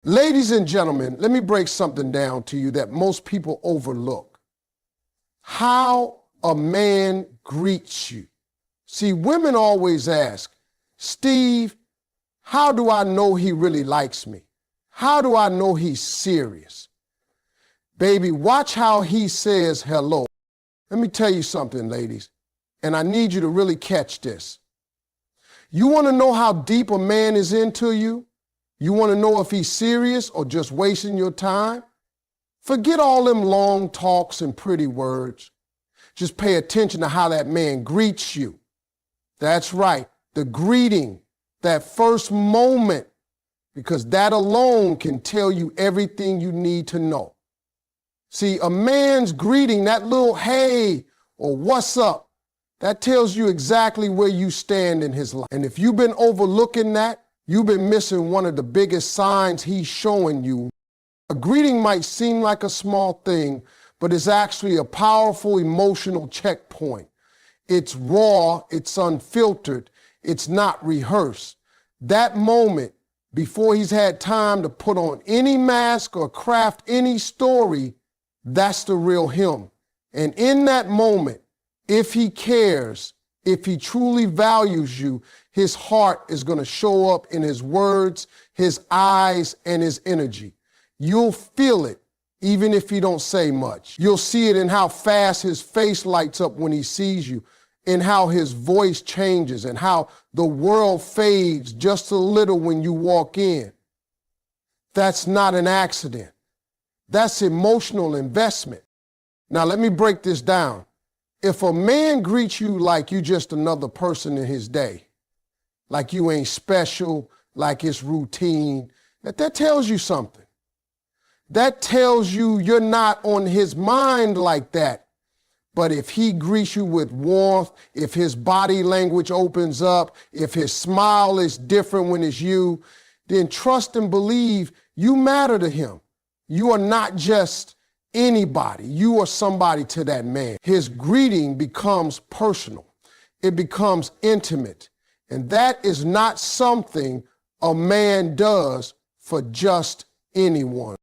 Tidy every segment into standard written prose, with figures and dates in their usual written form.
Ladies and gentlemen, let me break something down to you that most people overlook. How a man greets you. See, women always ask, Steve, how do I know he really likes me? How do I know he's serious? Baby, watch how he says hello. Let me tell you something, ladies, and I need you to really catch this. You want to know how deep a man is into you? You want to know if he's serious or just wasting your time? Forget all them long talks and pretty words. Just pay attention to how that man greets you. That's right, the greeting, that first moment, because that alone can tell you everything you need to know. See, a man's greeting, that little hey or what's up, that tells you exactly where you stand in his life. And if you've been overlooking that, you've been missing one of the biggest signs he's showing you. A greeting might seem like a small thing, but it's actually a powerful emotional checkpoint. It's raw, it's unfiltered, it's not rehearsed. That moment, before he's had time to put on any mask or craft any story, that's the real him. And in that moment, if he cares, if he truly values you, his heart is going to show up in his words, his eyes, and his energy. You'll feel it, even if he don't say much. You'll see it in how fast his face lights up when he sees you, in how his voice changes, and how the world fades just a little when you walk in. That's not an accident. That's emotional investment. Now, let me break this down. If a man greets you like you just another person in his day, like you ain't special, like it's routine, that tells you something. That tells you you're not on his mind like that. But if he greets you with warmth, if his body language opens up, if his smile is different when it's you, then trust and believe you matter to him. You are not just anybody. You are somebody to that man. His greeting becomes personal. It becomes intimate. And that is not something a man does for just anyone.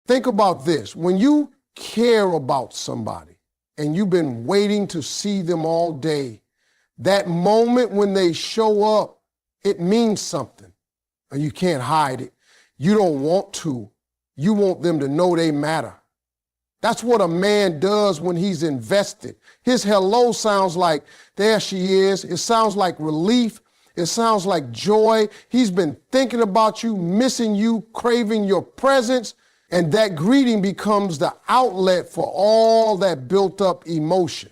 Think about this. When you care about somebody and you've been waiting to see them all day, that moment when they show up, it means something. And you can't hide it. You don't want to. You want them to know they matter. That's what a man does when he's invested. His hello sounds like, there she is. It sounds like relief. It sounds like joy. He's been thinking about you, missing you, craving your presence. And that greeting becomes the outlet for all that built up emotion.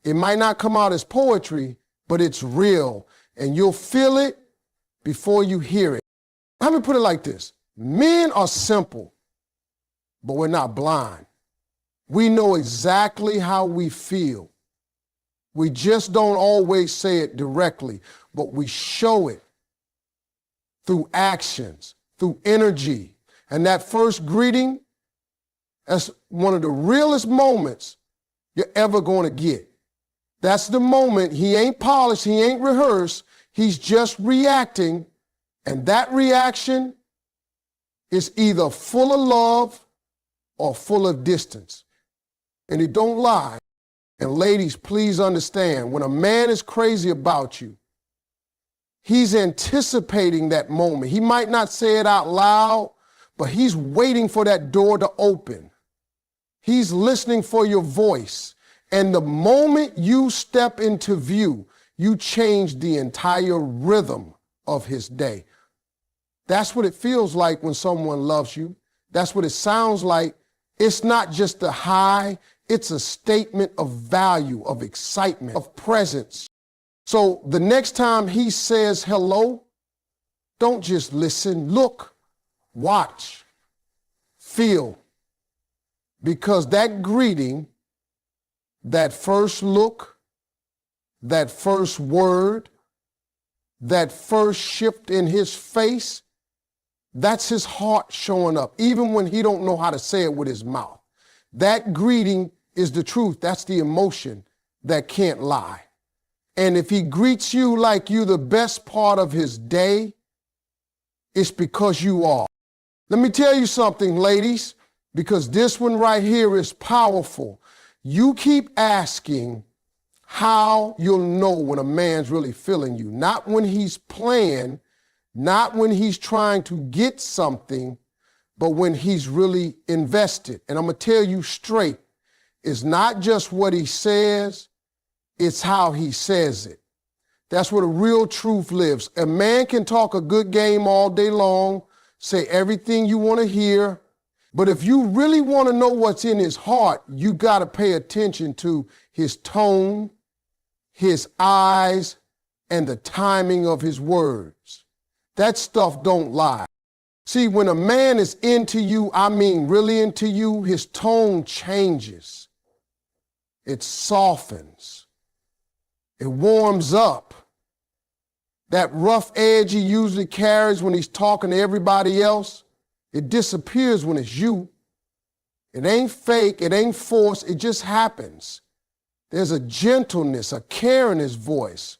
It might not come out as poetry, but it's real. And you'll feel it before you hear it. Let me put it like this. Men are simple, but we're not blind. We know exactly how we feel. We just don't always say it directly, but we show it through actions, through energy. And that first greeting, that's one of the realest moments you're ever going to get. That's the moment he ain't polished, he ain't rehearsed, he's just reacting. And that reaction is either full of love or full of distance. And it don't lie. And ladies, please understand, when a man is crazy about you, he's anticipating that moment. He might not say it out loud, but he's waiting for that door to open. He's listening for your voice. And the moment you step into view, you change the entire rhythm of his day. That's what it feels like when someone loves you. That's what it sounds like. It's not just a high, it's a statement of value, of excitement, of presence. So the next time he says hello, don't just listen, look, watch, feel. Because that greeting, that first look, that first word, that first shift in his face, that's his heart showing up, even when he don't know how to say it with his mouth. That greeting is the truth. That's the emotion that can't lie. And if he greets you like you the best part of his day, it's because you are. Let me tell you something, ladies, because this one right here is powerful. You keep asking how you'll know when a man's really feeling you. Not when he's playing, not when he's trying to get something, but when he's really invested. And I'm going to tell you straight, it's not just what he says, it's how he says it. That's where the real truth lives. A man can talk a good game all day long, say everything you want to hear, but if you really want to know what's in his heart, you got to pay attention to his tone, his eyes, and the timing of his words. That stuff don't lie. See, when a man is into you, I mean really into you, his tone changes. It softens. It warms up. That rough edge he usually carries when he's talking to everybody else, it disappears when it's you. It ain't fake, it ain't forced, it just happens. There's a gentleness, a care in his voice.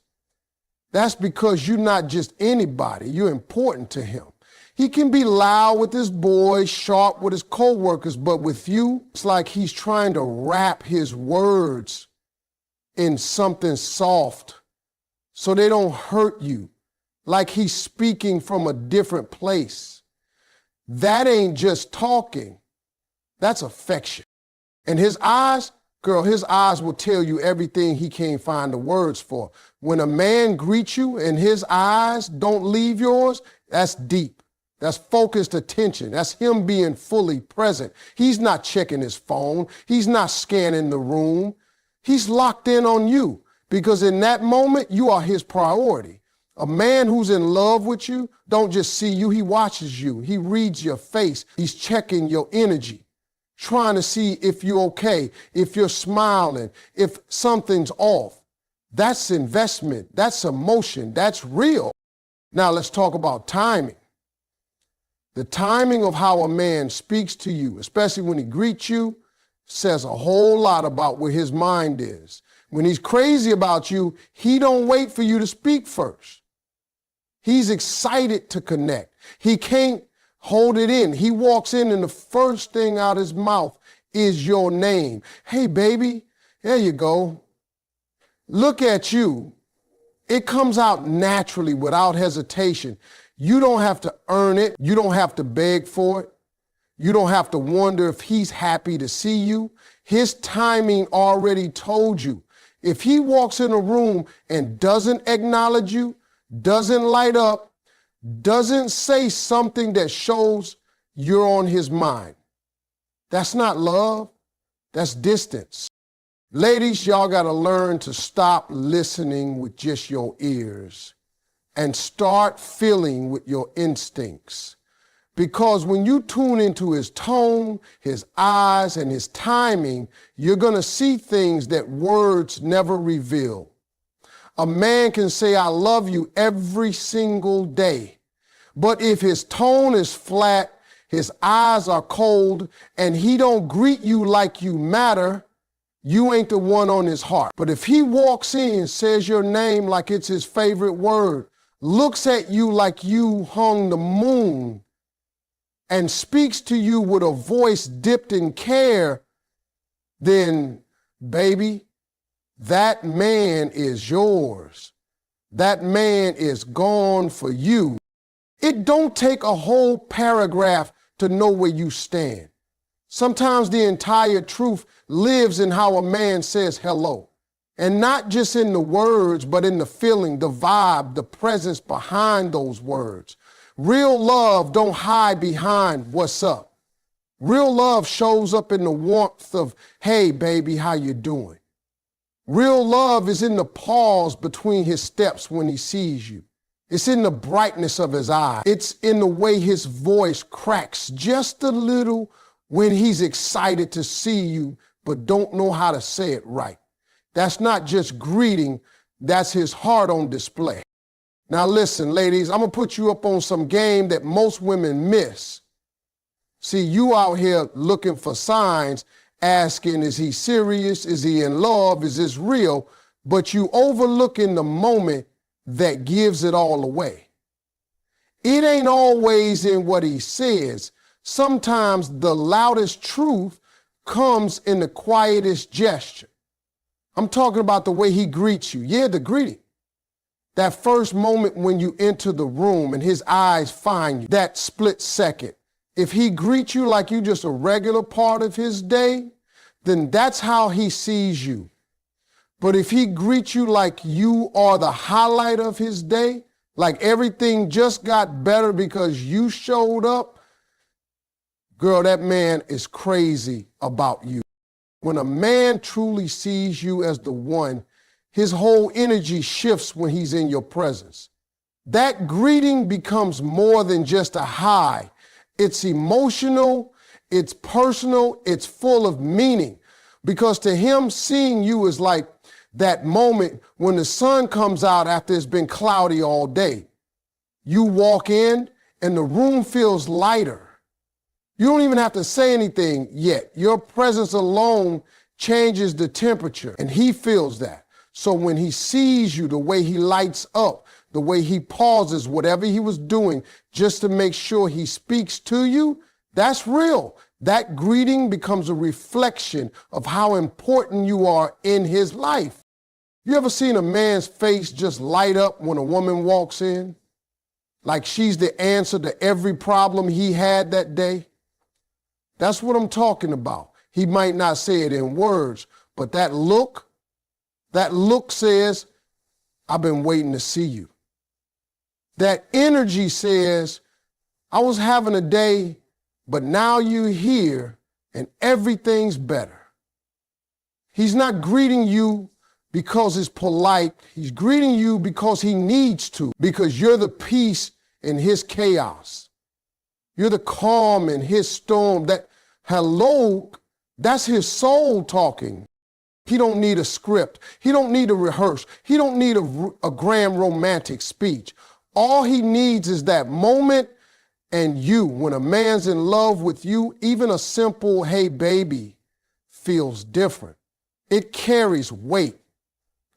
That's because you're not just anybody, you're important to him. He can be loud with his boys, sharp with his co-workers, but with you, it's like he's trying to wrap his words in something soft so they don't hurt you, like he's speaking from a different place. That ain't just talking, that's affection. And his eyes, girl, his eyes will tell you everything he can't find the words for. When a man greets you and his eyes don't leave yours, that's deep. That's focused attention. That's him being fully present. He's not checking his phone. He's not scanning the room. He's locked in on you because in that moment, you are his priority. A man who's in love with you don't just see you, he watches you. He reads your face. He's checking your energy, trying to see if you're okay, if you're smiling, if something's off. That's investment. That's emotion. That's real. Now let's talk about timing. The timing of how a man speaks to you, especially when he greets you, says a whole lot about where his mind is. When he's crazy about you, he don't wait for you to speak first. He's excited to connect. He can't hold it in. He walks in and the first thing out his mouth is your name. Hey, baby, there you go. Look at you. It comes out naturally without hesitation. You don't have to earn it. You don't have to beg for it. You don't have to wonder if he's happy to see you. His timing already told you. If he walks in a room and doesn't acknowledge you, doesn't light up, doesn't say something that shows you're on his mind, that's not love, that's distance. Ladies, y'all gotta learn to stop listening with just your ears and start feeling with your instincts. Because when you tune into his tone, his eyes, and his timing, you're gonna see things that words never reveal. A man can say, I love you every single day. But if his tone is flat, his eyes are cold, and he don't greet you like you matter, you ain't the one on his heart. But if he walks in, says your name like it's his favorite word, looks at you like you hung the moon, and speaks to you with a voice dipped in care, then, baby, that man is yours. That man is gone for you. It don't take a whole paragraph to know where you stand. Sometimes the entire truth lives in how a man says hello. And not just in the words, but in the feeling, the vibe, the presence behind those words. Real love don't hide behind what's up. Real love shows up in the warmth of, hey, baby, how you doing? Real love is in the pause between his steps when he sees you. It's in the brightness of his eye. It's in the way his voice cracks just a little when he's excited to see you, but don't know how to say it right. That's not just greeting, that's his heart on display. Now listen, ladies, I'm gonna put you up on some game that most women miss. See, you out here looking for signs, asking, is he serious? Is he in love? Is this real? But you overlooking the moment that gives it all away. It ain't always in what he says, Sometimes the loudest truth comes in the quietest gesture. I'm talking about the way he greets you. Yeah, the greeting. That first moment when you enter the room and his eyes find you, that split second. If he greets you like you just a regular part of his day, then that's how he sees you. But if he greets you like you are the highlight of his day, like everything just got better because you showed up, girl, that man is crazy about you. When a man truly sees you as the one, his whole energy shifts when he's in your presence. That greeting becomes more than just a hi. It's emotional, it's personal, it's full of meaning. Because to him, seeing you is like that moment when the sun comes out after it's been cloudy all day. You walk in and the room feels lighter. You don't even have to say anything yet. Your presence alone changes the temperature, and he feels that. So when he sees you, the way he lights up, the way he pauses whatever he was doing just to make sure he speaks to you, that's real. That greeting becomes a reflection of how important you are in his life. You ever seen a man's face just light up when a woman walks in? Like she's the answer to every problem he had that day? That's what I'm talking about. He might not say it in words, but that look says, I've been waiting to see you. That energy says, I was having a day, but now you're here and everything's better. He's not greeting you because it's polite. He's greeting you because he needs to, because you're the peace in his chaos. You're the calm in his storm. That hello, that's his soul talking. He don't need a script. He don't need to rehearse. He don't need a grand romantic speech. All he needs is that moment and you. When a man's in love with you, even a simple, hey, baby, feels different. It carries weight.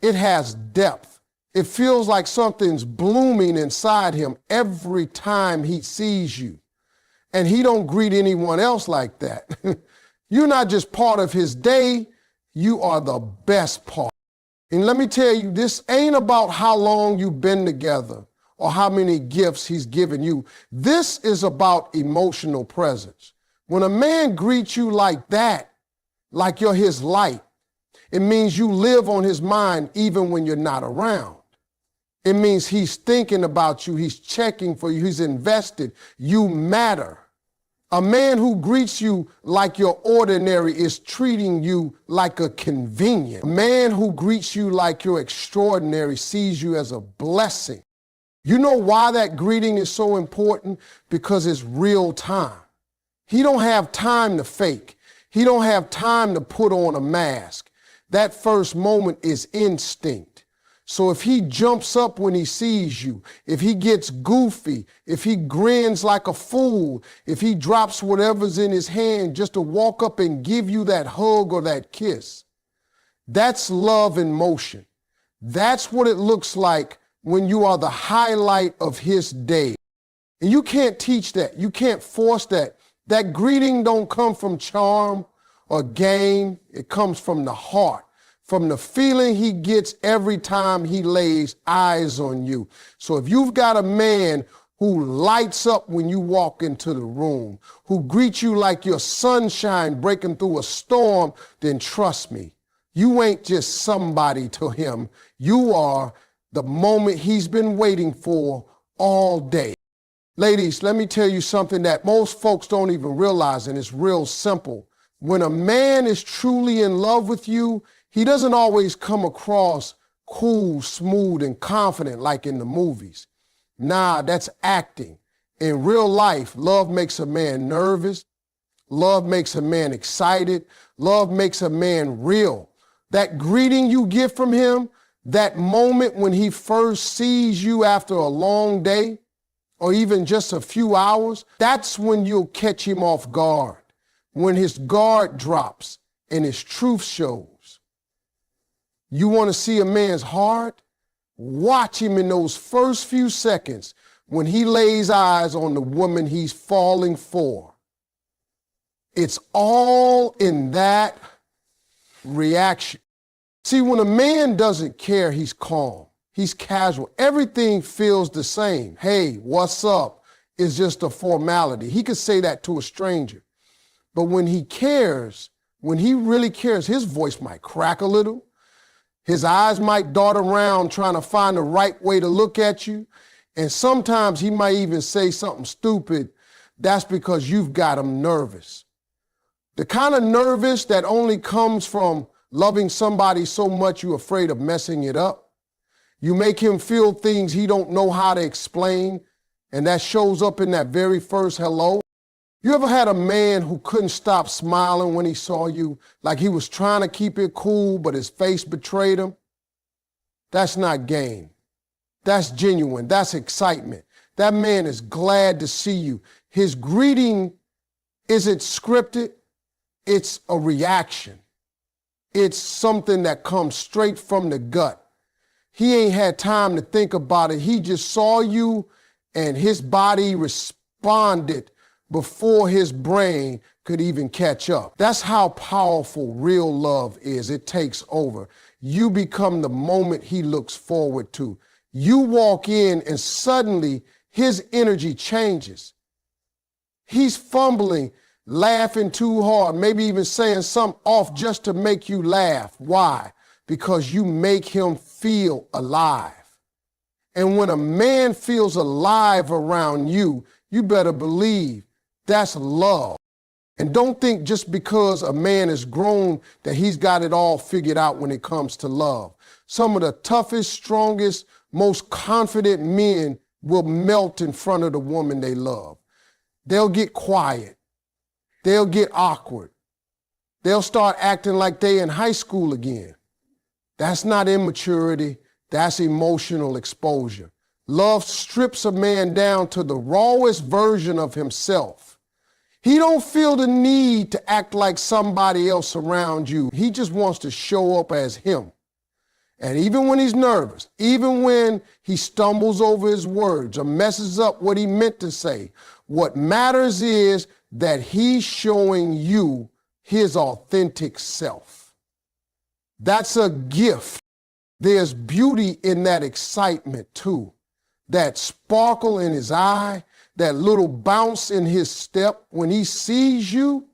It has depth. It feels like something's blooming inside him every time he sees you. And he don't greet anyone else like that. You're not just part of his day, you are the best part. And let me tell you, this ain't about how long you've been together or how many gifts he's given you. This is about emotional presence. When a man greets you like that, like you're his light, it means you live on his mind even when you're not around. It means he's thinking about you, he's checking for you, he's invested. You matter. A man who greets you like you're ordinary is treating you like a convenient. A man who greets you like you're extraordinary sees you as a blessing. You know why that greeting is so important? Because it's real time. He don't have time to fake. He don't have time to put on a mask. That first moment is instinct. So if he jumps up when he sees you, if he gets goofy, if he grins like a fool, if he drops whatever's in his hand just to walk up and give you that hug or that kiss, that's love in motion. That's what it looks like when you are the highlight of his day. And you can't teach that. You can't force that. That greeting don't come from charm or game. It comes from the heart, from the feeling he gets every time he lays eyes on you. So if you've got a man who lights up when you walk into the room, who greets you like your sunshine breaking through a storm, then trust me, you ain't just somebody to him. You are the moment he's been waiting for all day. Ladies, let me tell you something that most folks don't even realize, and it's real simple. When a man is truly in love with you, he doesn't always come across cool, smooth, and confident like in the movies. Nah, that's acting. In real life, love makes a man nervous. Love makes a man excited. Love makes a man real. That greeting you get from him, that moment when he first sees you after a long day, or even just a few hours, that's when you'll catch him off guard. When his guard drops and his truth shows. You want to see a man's heart? Watch him in those first few seconds when he lays eyes on the woman he's falling for. It's all in that reaction. See, when a man doesn't care, he's calm. He's casual. Everything feels the same. Hey, what's up? Is just a formality. He could say that to a stranger. But when he cares, when he really cares, his voice might crack a little. His eyes might dart around trying to find the right way to look at you. And sometimes he might even say something stupid. That's because you've got him nervous. The kind of nervous that only comes from loving somebody so much you're afraid of messing it up. You make him feel things he don't know how to explain, and that shows up in that very first hello. You ever had a man who couldn't stop smiling when he saw you, like he was trying to keep it cool, but his face betrayed him? That's not game. That's genuine. That's excitement. That man is glad to see you. His greeting isn't scripted. It's a reaction. It's something that comes straight from the gut. He ain't had time to think about it. He just saw you and his body responded before his brain could even catch up. That's how powerful real love is. It takes over. You become the moment he looks forward to. You walk in and suddenly his energy changes. He's fumbling, laughing too hard, maybe even saying something off just to make you laugh. Why? Because you make him feel alive. And when a man feels alive around you, you better believe that's love. And don't think just because a man is grown that he's got it all figured out when it comes to love. Some of the toughest, strongest, most confident men will melt in front of the woman they love. They'll get quiet. They'll get awkward. They'll start acting like they in high school again. That's not immaturity. That's emotional exposure. Love strips a man down to the rawest version of himself. He don't feel the need to act like somebody else around you. He just wants to show up as him. And even when he's nervous, even when he stumbles over his words or messes up what he meant to say, what matters is that he's showing you his authentic self. That's a gift. There's beauty in that excitement too. That sparkle in his eye, that little bounce in his step when he sees you,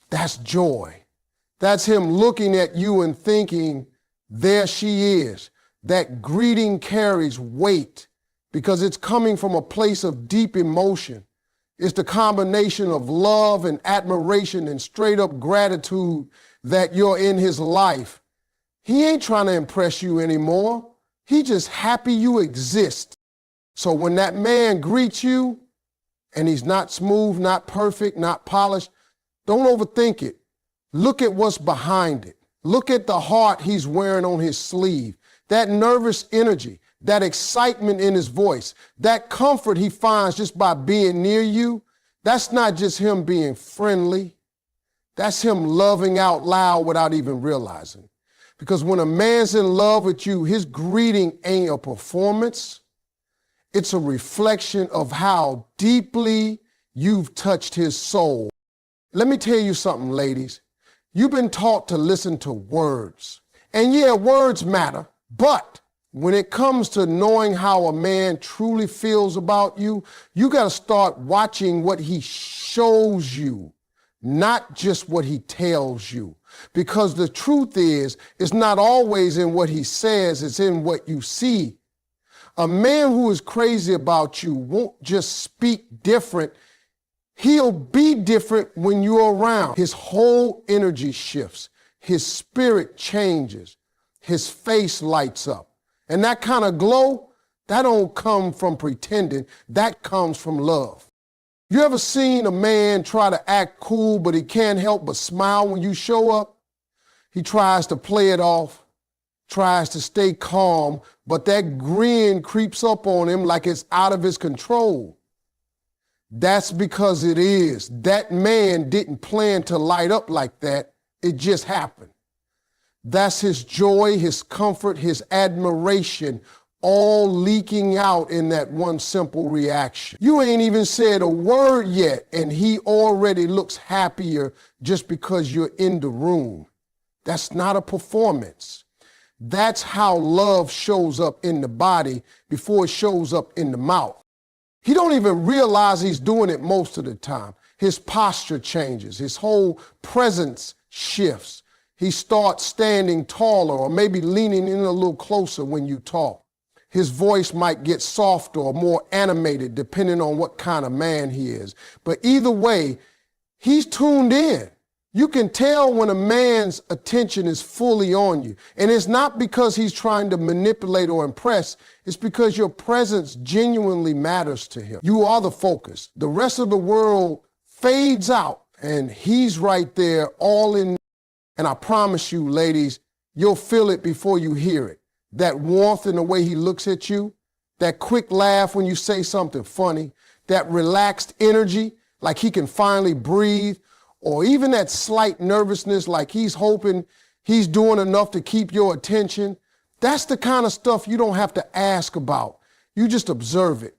that's joy. That's him looking at you and thinking, there she is. That greeting carries weight because it's coming from a place of deep emotion. It's the combination of love and admiration and straight up gratitude that you're in his life. He ain't trying to impress you anymore. He just happy you exist. So when that man greets you and he's not smooth, not perfect, not polished, don't overthink it. Look at what's behind it. Look at the heart he's wearing on his sleeve, that nervous energy, that excitement in his voice, that comfort he finds just by being near you. That's not just him being friendly. That's him loving out loud without even realizing. Because when a man's in love with you, his greeting ain't a performance. It's a reflection of how deeply you've touched his soul. Let me tell you something, ladies. You've been taught to listen to words. And yeah, words matter, but when it comes to knowing how a man truly feels about you, you got to start watching what he shows you, not just what he tells you. Because the truth is, it's not always in what he says, it's in what you see. A man who is crazy about you won't just speak different. He'll be different when you're around. His whole energy shifts. His spirit changes. His face lights up. And that kind of glow, that don't come from pretending. That comes from love. You ever seen a man try to act cool, but he can't help but smile when you show up? He tries to play it off, tries to stay calm, but that grin creeps up on him like it's out of his control. That's because it is. That man didn't plan to light up like that. It just happened. That's his joy, his comfort, his admiration all leaking out in that one simple reaction. You ain't even said a word yet, and he already looks happier just because you're in the room. That's not a performance. That's how love shows up in the body before it shows up in the mouth. He don't even realize he's doing it most of the time. His posture changes. His whole presence shifts. He starts standing taller or maybe leaning in a little closer when you talk. His voice might get softer or more animated depending on what kind of man he is. But either way, he's tuned in. You can tell when a man's attention is fully on you. And it's not because he's trying to manipulate or impress. It's because your presence genuinely matters to him. You are the focus. The rest of the world fades out and he's right there all in. And I promise you, ladies, you'll feel it before you hear it. That warmth in the way he looks at you, that quick laugh when you say something funny, that relaxed energy like he can finally breathe, or even that slight nervousness like he's hoping he's doing enough to keep your attention. That's the kind of stuff you don't have to ask about. You just observe it.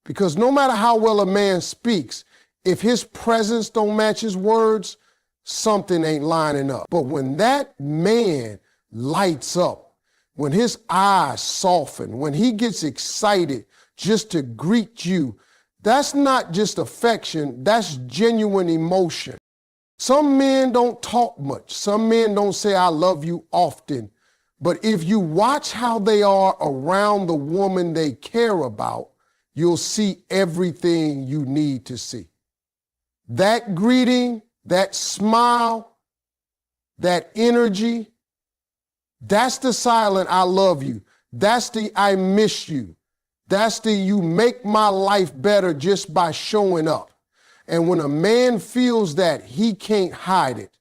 Because no matter how well a man speaks, if his presence don't match his words, something ain't lining up. But when that man lights up, when his eyes soften, when he gets excited just to greet you, that's not just affection, that's genuine emotion. Some men don't talk much. Some men don't say, I love you often. But if you watch how they are around the woman they care about, you'll see everything you need to see. That greeting, that smile, that energy, that's the silent I love you. That's the I miss you. That's the you make my life better just by showing up. And when a man feels that, he can't hide it.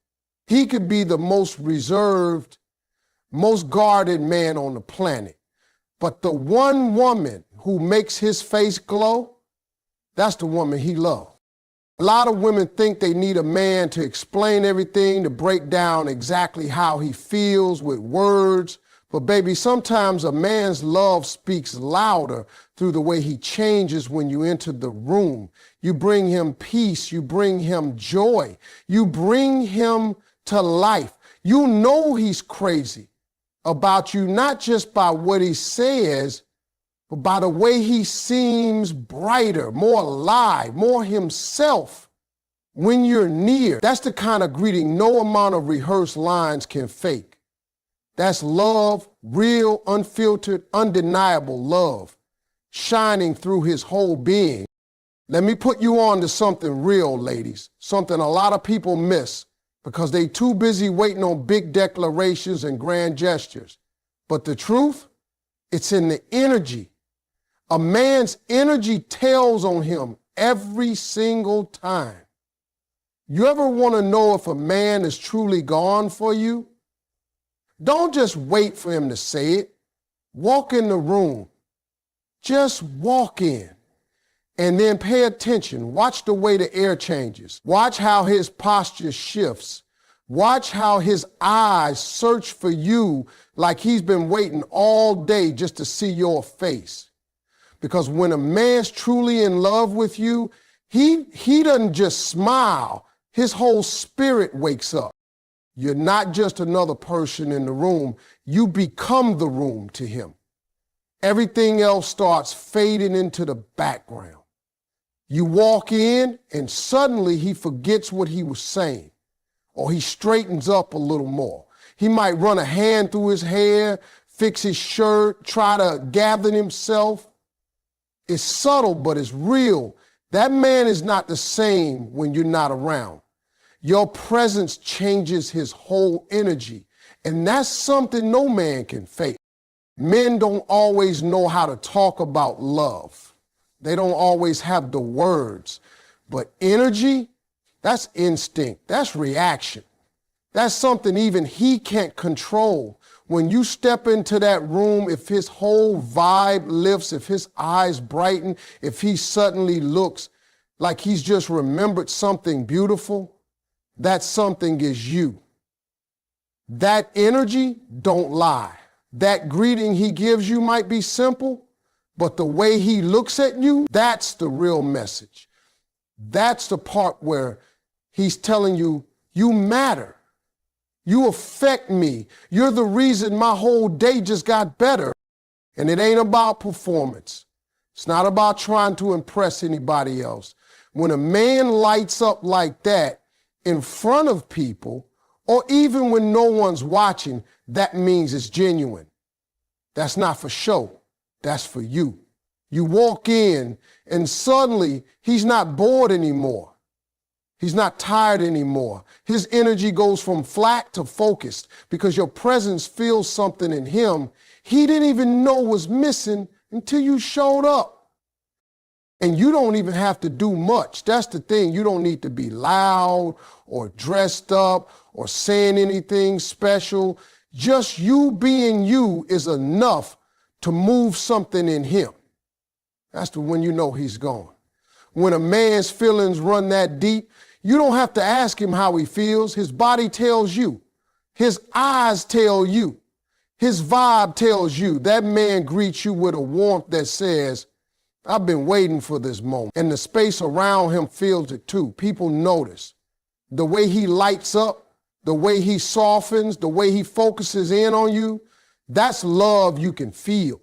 He could be the most reserved, most guarded man on the planet. But the one woman who makes his face glow, that's the woman he loves. A lot of women think they need a man to explain everything, to break down exactly how he feels with words. But baby, sometimes a man's love speaks louder through the way he changes when you enter the room. You bring him peace. You bring him joy. You bring him to life. You know he's crazy about you, not just by what he says, but by the way he seems brighter, more alive, more himself when you're near. That's the kind of greeting no amount of rehearsed lines can fake. That's love, real, unfiltered, undeniable love, shining through his whole being. Let me put you on to something real, ladies, something a lot of people miss because they too busy waiting on big declarations and grand gestures. But the truth, it's in the energy. A man's energy tells on him every single time. You ever want to know if a man is truly gone for you? Don't just wait for him to say it. Walk in the room. Just walk in. And then pay attention. Watch the way the air changes. Watch how his posture shifts. Watch how his eyes search for you like he's been waiting all day just to see your face. Because when a man's truly in love with you, he doesn't just smile. His whole spirit wakes up. You're not just another person in the room. You become the room to him. Everything else starts fading into the background. You walk in and suddenly he forgets what he was saying, or he straightens up a little more. He might run a hand through his hair, fix his shirt, try to gather himself. It's subtle, but it's real. That man is not the same when you're not around. Your presence changes his whole energy, and that's something no man can fake. Men don't always know how to talk about love. They don't always have the words, but energy, that's instinct, that's reaction. That's something even he can't control. When you step into that room, if his whole vibe lifts, if his eyes brighten, if he suddenly looks like he's just remembered something beautiful, that something is you. That energy don't lie. That greeting he gives you might be simple, but the way he looks at you, that's the real message. That's the part where he's telling you, you matter. You affect me. You're the reason my whole day just got better. And it ain't about performance. It's not about trying to impress anybody else. When a man lights up like that in front of people, or even when no one's watching, that means it's genuine. That's not for show. That's for you. You walk in and suddenly he's not bored anymore. He's not tired anymore. His energy goes from flat to focused because your presence feels something in him he didn't even know was missing until you showed up. And you don't even have to do much. That's the thing. You don't need to be loud or dressed up or saying anything special. Just you being you is enough to move something in him. That's when you know he's gone. When a man's feelings run that deep, you don't have to ask him how he feels. His body tells you. His eyes tell you. His vibe tells you. That man greets you with a warmth that says, I've been waiting for this moment. And the space around him feels it too. People notice. The way he lights up, the way he softens, the way he focuses in on you, that's love you can feel.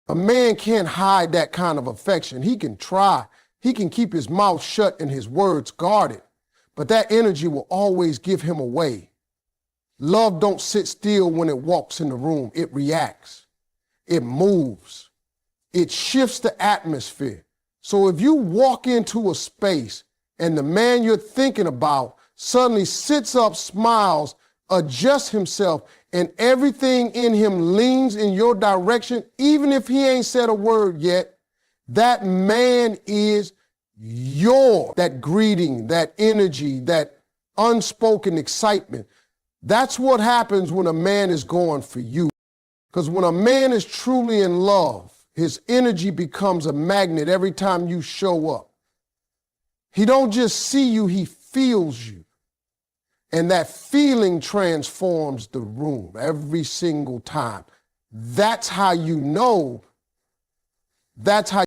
A man can't hide that kind of affection. He can try. He can keep his mouth shut and his words guarded. But that energy will always give him away. Love don't sit still when it walks in the room. It reacts. It moves. It shifts the atmosphere. So if you walk into a space and the man you're thinking about suddenly sits up, smiles, adjusts himself, and everything in him leans in your direction, even if he ain't said a word yet, that man is yours. That greeting, that energy, that unspoken excitement. That's what happens when a man is going for you. Because when a man is truly in love, his energy becomes a magnet every time you show up. He don't just see you, he feels you. And that feeling transforms the room every single time. That's how you know. That's how